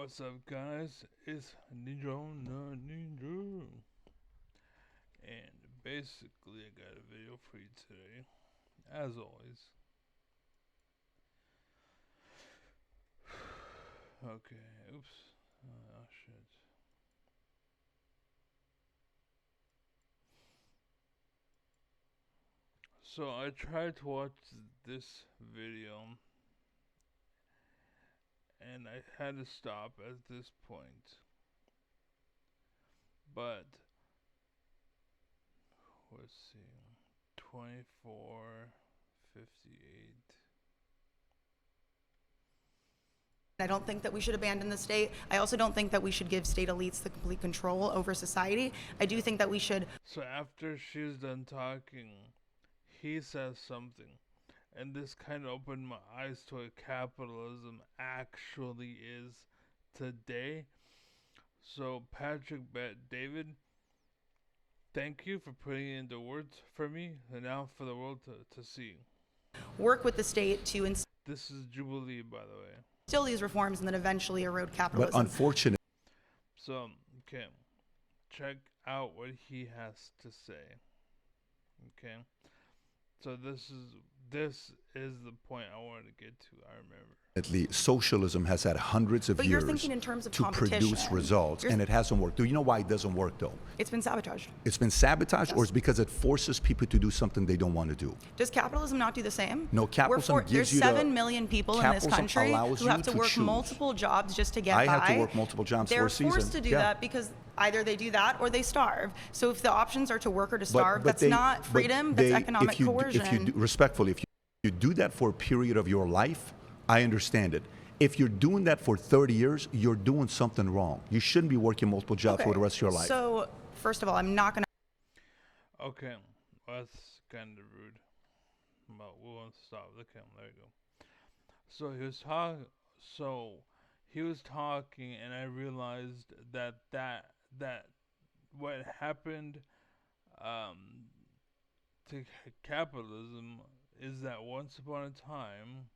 What's up, guys? It's Ninja. And basically, I got a video for you today, as always. Okay, oops. Oh, shit. So, I tried to watch this video, and I had to stop at this point. But, let's see. 24:58. I don't think that we should abandon the state. I also don't think that we should give state elites the complete control over society. I do think that we should. So after she's done talking, he says something. And this kind of opened my eyes to what capitalism actually is today. So Patrick Bet David, thank you for putting it into words for me and now for the world to see. Work with the state to This is Jubilee, by the way. instill these reforms and then eventually erode But capitalism. unfortunately, So, okay, check out what he has to say. Okay, so this is the point I wanted to get to. I remember. socialism has had hundreds of But you're years thinking in terms of to produce competition. results, and it hasn't worked. Do you know why it doesn't work, though? It's been sabotaged. It's been sabotaged, or Yes. it's because it forces people to do something they don't want to do? Does capitalism not do the same? No, capitalism gives there's you the- 7 million people in this capitalism country allows who you have to to work choose. multiple jobs just to get I by. had to work multiple jobs for They're a season. forced to do Yeah. that because either they do that or they starve. So if the options are to work or to starve, But that's they- not but freedom, they- that's economic if you, coercion. If you do, respectfully, if you do that for a period of your life, I understand it. If you're doing that for 30 years, you're doing something wrong. You shouldn't be working multiple jobs for the rest of your life. So, first of all, I'm not going to. Okay, well, that's kind of rude, but we won't stop. Okay, there you go. So he was talking, and I realized that what happened um, to capitalism is that once upon a time,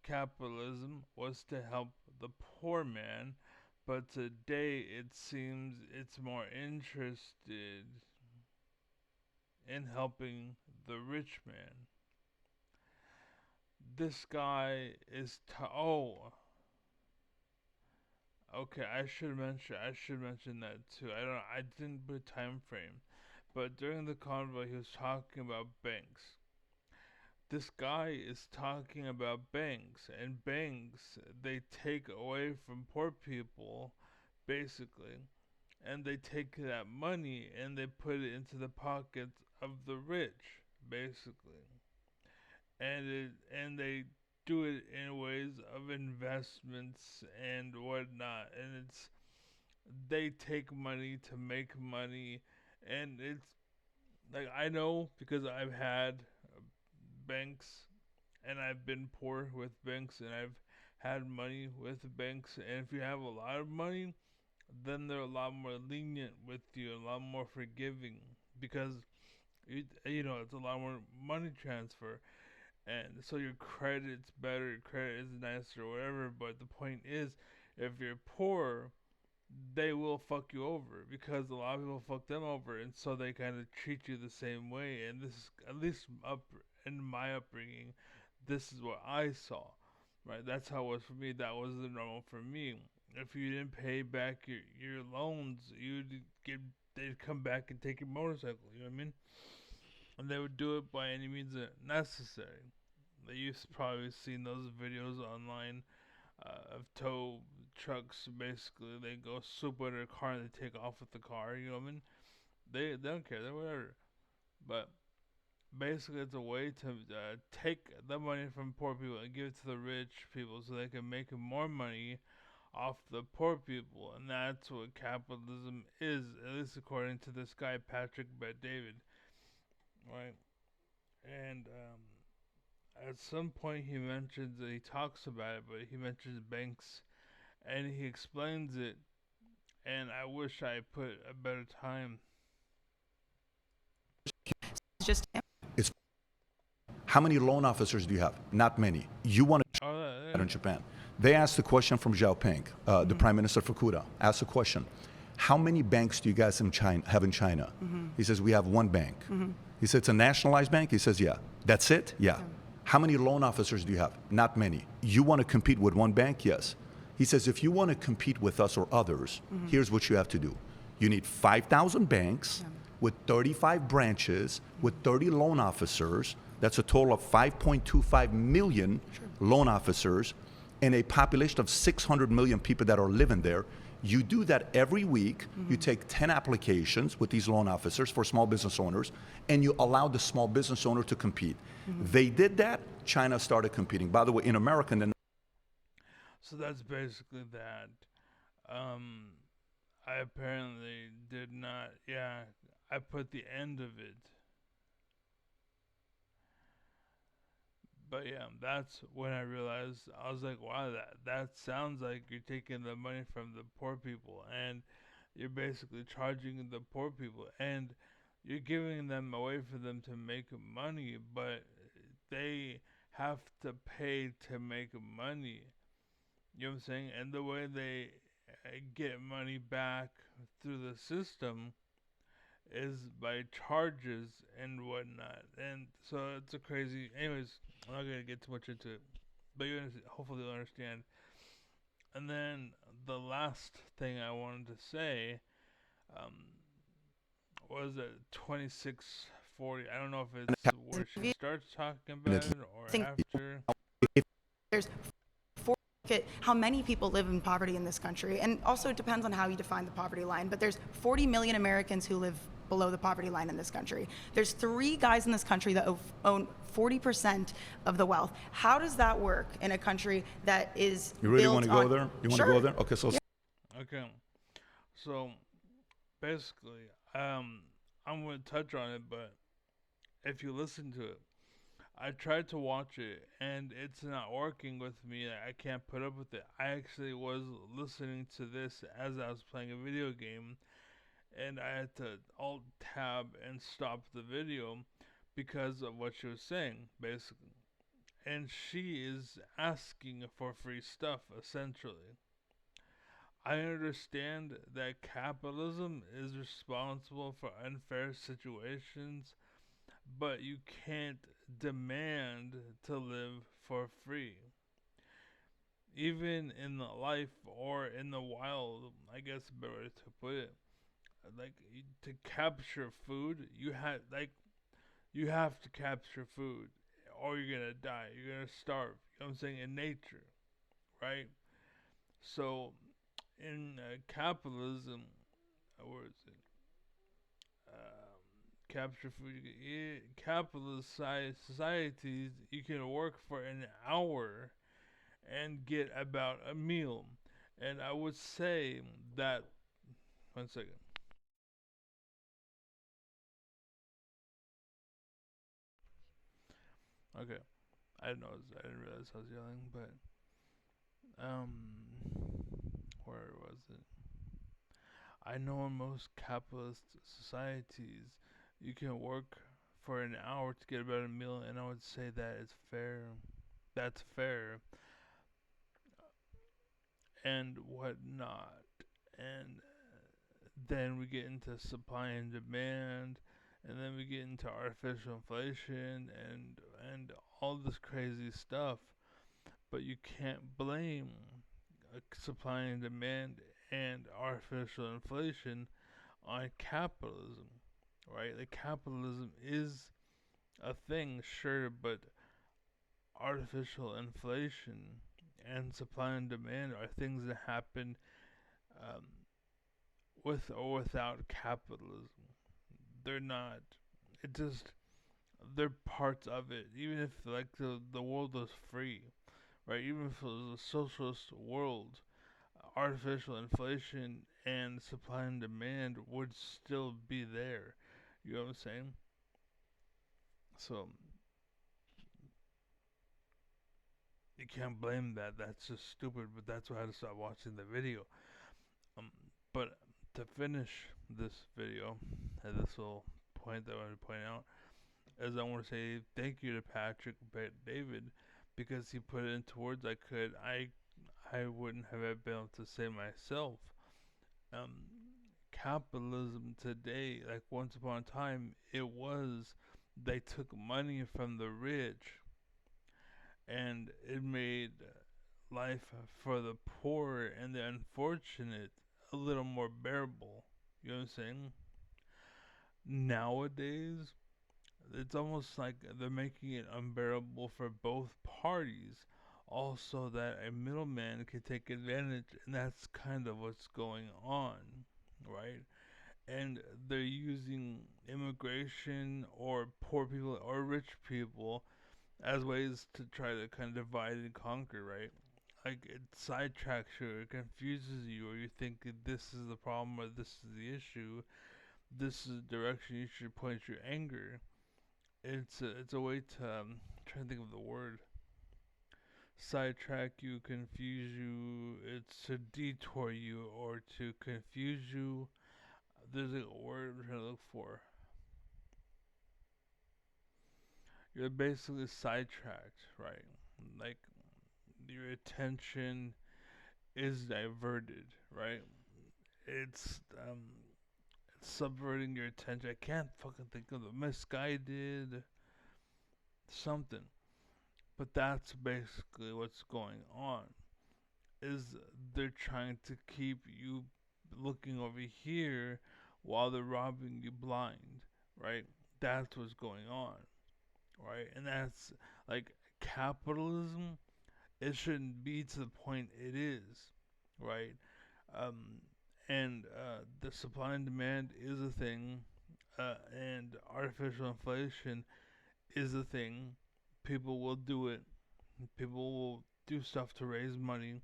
capitalism was to help the poor man, but today it seems it's more interested in helping the rich man. This guy is okay, I should mention that too. I didn't put a time frame, but during the convo he was talking about banks. This guy is talking about banks, and banks, they take away from poor people basically, and they take that money and they put it into the pockets of the rich basically, and they do it in ways of investments and whatnot, and it's they take money to make money, and it's like I know because I've had banks, and I've been poor with banks, and I've had money with banks. And if you have a lot of money, then they're a lot more lenient with you, a lot more forgiving, because it's a lot more money transfer, and so your credit's better, your credit is nicer, or whatever. But the point is, if you're poor, they will fuck you over because a lot of people fuck them over, and so they kind of treat you the same way. And this is at least up in my upbringing. This is what I saw, right? That's how it was for me. That was the normal for me. If you didn't pay back your loans, they'd come back and take your motorcycle. You know what I mean? And they would do it by any means necessary. You've probably seen those videos online of tow trucks. Basically, they go swoop under a car and they take off with the car. You know what I mean? They don't care. They're whatever. But basically, it's a way to take the money from poor people and give it to the rich people so they can make more money off the poor people. And that's what capitalism is, at least according to this guy Patrick Bet David, right? And at some point he mentions that he talks about it, but he mentions banks and he explains it. And I wish I put a better time. It's just. How many loan officers do you have? Not many. You want to Oh, that in Japan. They asked the question from Xiaoping, the Prime Minister Fukuda, asked the question, how many banks do you guys have in China? He says, we have one bank. He said, it's a nationalized bank? He says, yeah. That's it? Yeah. How many loan officers do you have? Not many. You want to compete with one bank? Yes. He says, if you want to compete with us or others, here's what you have to do. You need 5,000 banks with 35 branches, with 30 loan officers. That's a total of 5.25 million loan officers and a population of 600 million people that are living there. You do that every week. You take 10 applications with these loan officers for small business owners, and you allow the small business owner to compete. They did that. China started competing. By the way, in America, So that's basically that. I apparently did not. Yeah, I put the end of it. But yeah, that's when I realized, I was like, wow, that sounds like you're taking the money from the poor people and you're basically charging the poor people and you're giving them a way for them to make money, but they have to pay to make money. You know what I'm saying? And the way they get money back through the system is by charges and whatnot. And so it's a crazy. Anyways, I'm not gonna get too much into it, but hopefully you'll understand. And then the last thing I wanted to say um, was at 26:40. I don't know if it's where she starts talking about it or after. There's look at how many people live in poverty in this country, and also it depends on how you define the poverty line, but there's 40 million Americans who live below the poverty line in this country. There's 3 guys in this country that own 40% of the wealth. How does that work in a country that is you really want to go on, there? You want to sure. go there? Okay, so. Okay, so basically, I'm going to touch on it, but if you listen to it, I tried to watch it and it's not working with me. I can't put up with it. I actually was listening to this as I was playing a video game, and I had to alt tab and stop the video because of what she was saying, basically. And she is asking for free stuff, essentially. I understand that capitalism is responsible for unfair situations, but you can't demand to live for free. Even in the life or in the wild, I guess a better way to put it. Like to capture food, you have to capture food, or you're gonna die. You're gonna starve. You know what I'm saying? In nature, right? So, in capitalism, where is it? Capture food. Capitalist societies, you can work for an hour and get about a meal. And I would say that. One second. Okay. I didn't realize I was yelling, but um, where was it? I know in most capitalist societies, you can work for an hour to get about a meal, and I would say that is fair. That's fair, and whatnot. And then we get into supply and demand, and then we get into artificial inflation and all this crazy stuff. But you can't blame supply and demand and artificial inflation on capitalism, right? Like capitalism is a thing, sure, but artificial inflation and supply and demand are things that happen um, with or without capitalism. They're not. It just they're parts of it. Even if like the world was free, right? Even if it was a socialist world, artificial inflation and supply and demand would still be there. You know what I'm saying? So you can't blame that. That's just stupid. But that's why I had to stop watching the video. Um, but to finish this video, at this little point that I want to point out, is I want to say thank you to Patrick David because he put it into words I I wouldn't have been able to say myself. Um, Capitalism today, like once upon a time, it was they took money from the rich and it made life for the poor and the unfortunate a little more bearable. You know what I'm saying? Nowadays, it's almost like they're making it unbearable for both parties. Also, that a middleman can take advantage, and that's kind of what's going on, right? And they're using immigration or poor people or rich people as ways to try to kind of divide and conquer, right? Like it sidetracks you, it confuses you, or you think that this is the problem or this is the issue. This is the direction you should point your anger. It's a way to try to think of the word. Sidetrack you, confuse you. It's to detour you or to confuse you. There's a word I'm trying to look for. You're basically sidetracked, right? Like your attention is diverted, right? It's it's subverting your attention. I can't fucking think of the misguided something, but that's basically what's going on. Is they're trying to keep you looking over here while they're robbing you blind, right? That's what's going on, right? And that's like capitalism. It shouldn't be to the point it is, right? Um, and the supply and demand is a thing, and artificial inflation is a thing. People will do it. People will do stuff to raise money.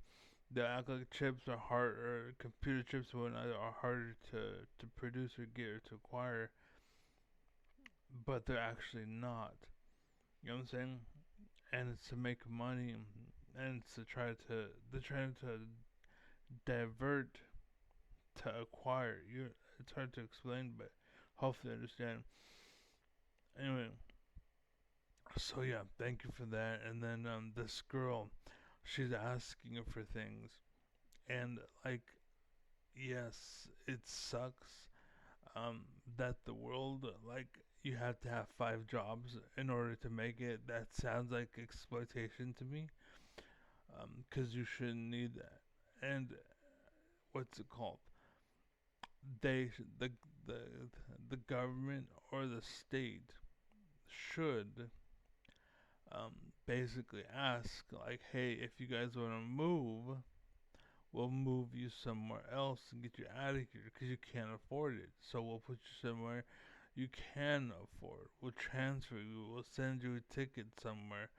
They act like chips are hard, or computer chips and whatnot are harder to produce or get or to acquire, but they're actually not. You know what I'm saying? And it's to make money, and it's to try to they're trying to divert to acquire. It's hard to explain, but hopefully you understand. Anyway, so yeah, thank you for that. And then this girl, she's asking her for things, and like, yes, it sucks that the world like you have to have 5 jobs in order to make it. That sounds like exploitation to me, 'cause you shouldn't need that. And what's it called? They the the government or the state should basically ask like, hey, if you guys want to move, we'll move you somewhere else and get you out of here because you can't afford it. So we'll put you somewhere you can afford. We'll transfer you. We'll send you a ticket somewhere.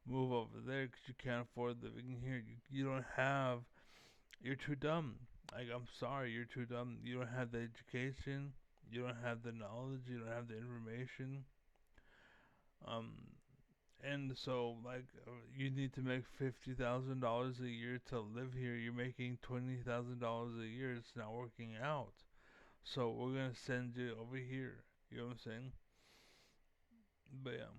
Move over there because you can't afford living here. You don't have. You're too dumb. Like I'm sorry, you're too dumb. You don't have the education. You don't have the knowledge. You don't have the information. Um, and so like you need to make $50,000 a year to live here. You're making $20,000 a year. It's not working out. So we're gonna send you over here. You know what I'm saying? But yeah,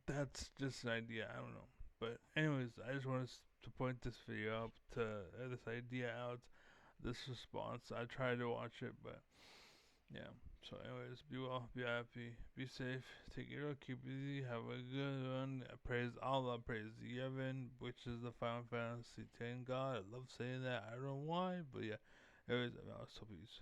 that's just an idea. I don't know. But anyways, I just wanted to point this video out, to this idea out, this response. I tried to watch it, but yeah. So anyways, be well, be happy, be safe, take it easy, keep it easy, have a good one. Praise Allah, praise Yevon, which is the Final Fantasy X God. I love saying that. I don't know why, but yeah. Anyways, I'm out. So peace.